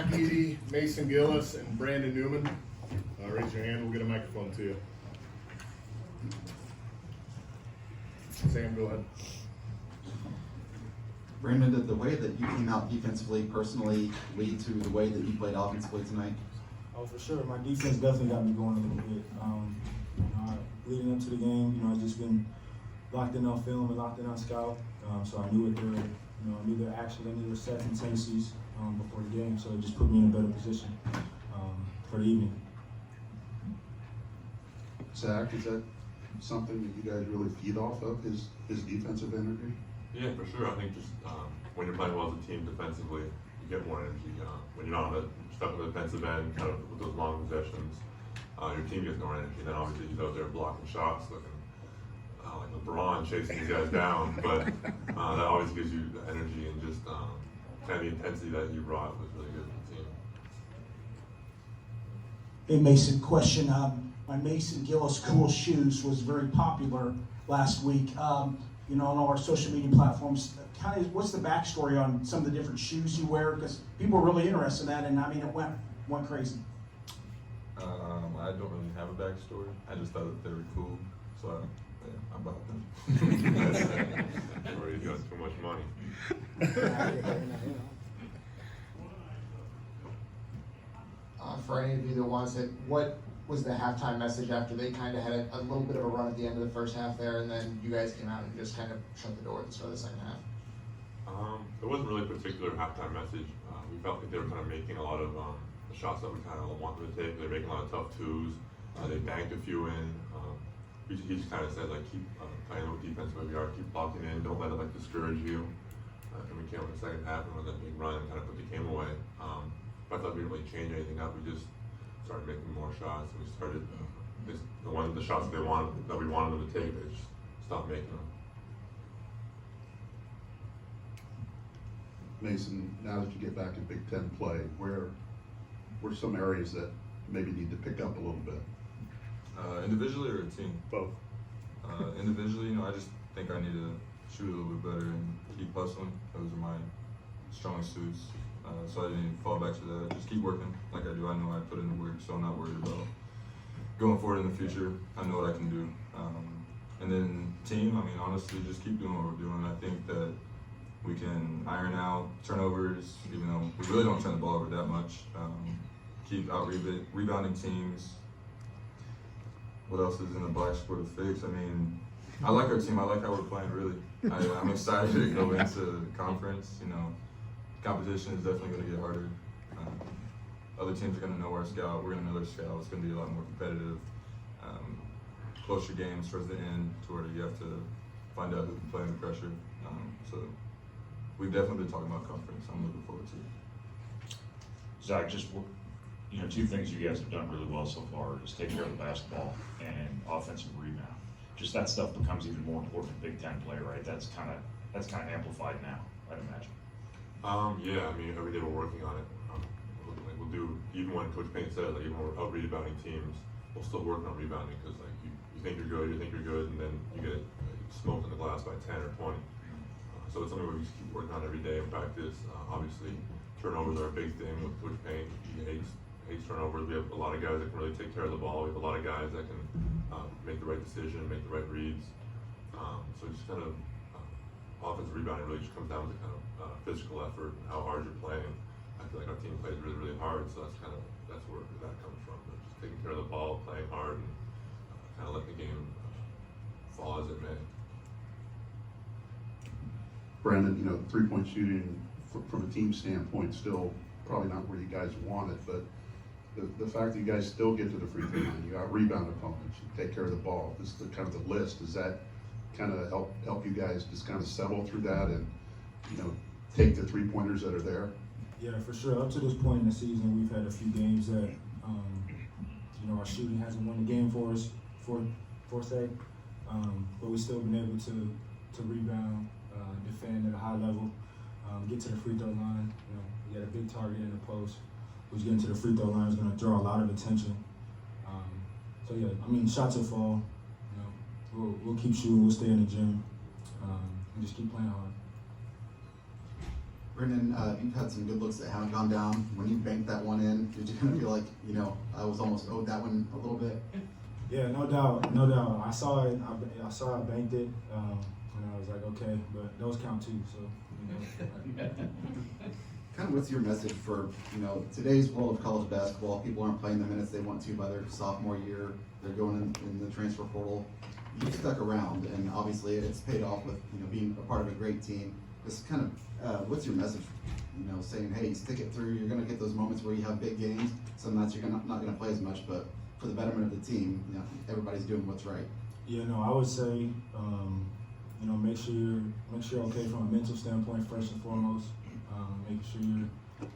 Zach Edey, Mason Gillis, and Brandon Newman. Raise your hand, we'll get a microphone to you. Sam, go ahead. Brandon, did the way that you came out defensively personally lead to the way that you played offensively tonight? Oh, for sure. My defense definitely got me going a little bit. Leading up to the game, I've just been locked in on film and locked in on scout. So I knew I knew their actions, I knew their sets and tendencies before the game. So it just put me in a better position for the evening. Zach, is that something that you guys really feed off of, his defensive energy? Yeah, for sure. I think just when you're playing well as a team defensively, you get more energy. When you're not stuck on the defensive end, kind of with those long possessions, your team gets more energy. Then obviously he's out there blocking shots, looking like LeBron chasing these guys down. But that always gives you the energy and just kind of the intensity that you brought was really good for the team. Hey Mason, question. My Mason Gillis cool shoes was very popular last week. On all our social media platforms, what's the backstory on some of the different shoes you wear? Because people are really interested in that, and it went crazy. I don't really have a backstory. I just thought that they were cool, so I bought them. Or he's got too much money. For any of you that wants it, what was the halftime message after they kind of had a little bit of a run at the end of the first half there, and then you guys came out and just kind of shut the door at the start of the second half? There wasn't really a particular halftime message. We felt like they were kind of making a lot of the shots that we kind of wanted to take. They were making a lot of tough twos. They banked a few in. He just kind of said, like, keep playing with defense where we are, keep blocking in, don't let it like discourage you. And we came in the second half and with that big run and kind of put the game away. But I thought we didn't really change anything up. We just started making more shots. And we started the shots that we wanted them to take. They just stopped making them. Mason, now that you get back in Big Ten play, where some areas that maybe need to pick up a little bit? Individually or a team? Both. Individually, I just think I need to shoot a little bit better and keep hustling. Those are my strong suits. So I didn't fall back to that. Just keep working like I do. I know I put in the work, so I'm not worried about going forward in the future. I know what I can do. And then team, honestly, just keep doing what we're doing. I think that we can iron out turnovers, even though we really don't turn the ball over that much. Keep out rebounding teams. What else is in the black square to fix? I like our team. I like how we're playing, really. I'm excited to go into the conference. Competition is definitely going to get harder. Other teams are going to know our scout. We're going to know their scout. It's going to be a lot more competitive. Closer games towards the end to where you have to find out who can play under pressure. So we've definitely been talking about conference. I'm looking forward to it. Zach, just two things you guys have done really well so far is take care of the basketball and offensive rebound. Just that stuff becomes even more important in Big Ten play, right? That's kind of amplified now, I'd imagine. Yeah, every day we're working on it. We'll do, even when Coach Payne said, even when we're out rebounding teams, we'll still work on rebounding because you think you're good, and then you get smoked in the glass by 10 or 20. So it's something we just keep working on every day in practice. Obviously, turnovers are a big thing with Coach Payne. He hates turnovers. We have a lot of guys that can really take care of the ball. We have a lot of guys that can make the right decision, make the right reads. So just kind of offensive rebounding really just comes down to kind of physical effort and how hard you're playing. I feel like our team plays really, really hard, so that's where that comes from. But just taking care of the ball, playing hard, and kind of let the game fall as it may. Brandon, 3-point shooting from a team standpoint still probably not where you guys want it, but the fact that you guys still get to the free throw line, you out rebound opponents, you take care of the ball. This is the kind of the list. Does that kind of help you guys just kind of settle through that and take the 3-pointers that are there? Yeah, for sure. Up to this point in the season, we've had a few games that our shooting hasn't won the game for us, for say, but we've still been able to rebound, defend at a high level, get to the free throw line. We got a big target in the post, which getting to the free throw line is going to draw a lot of attention. So yeah, shots will fall. We'll keep shooting. We'll stay in the gym, and just keep playing hard. Brendan, you've had some good looks that haven't gone down. When you banked that one in, did you kind of feel like, you know, I was almost owed that one a little bit? Yeah, no doubt, no doubt. I saw it. I saw I banked it, and I was like, okay, but those count too. So, you know. Kind of what's your message for, you know, today's world of college basketball? People aren't playing the minutes they want to by their sophomore year. They're going in the transfer portal. You've stuck around, and obviously it's paid off with, you know, being a part of a great team. Just kind of, what's your message? You know, saying, hey, stick it through. You're going to get those moments where you have big games. Some nights you're not going to play as much, but for the betterment of the team, you know, everybody's doing what's right. Yeah, no, I would say, you know, make sure you're okay from a mental standpoint first and foremost. Making sure you're,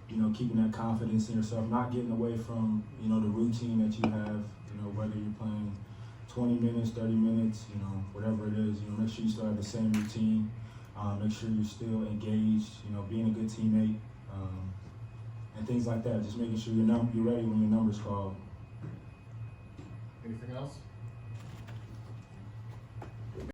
you know, keeping that confidence in yourself, not getting away from, you know, the routine that you have. You know, whether you're playing 20 minutes, 30 minutes, you know, whatever it is. You know, make sure you still have the same routine. Make sure you're still engaged. You know, being a good teammate, and things like that. Just making sure you're ready when your number's called.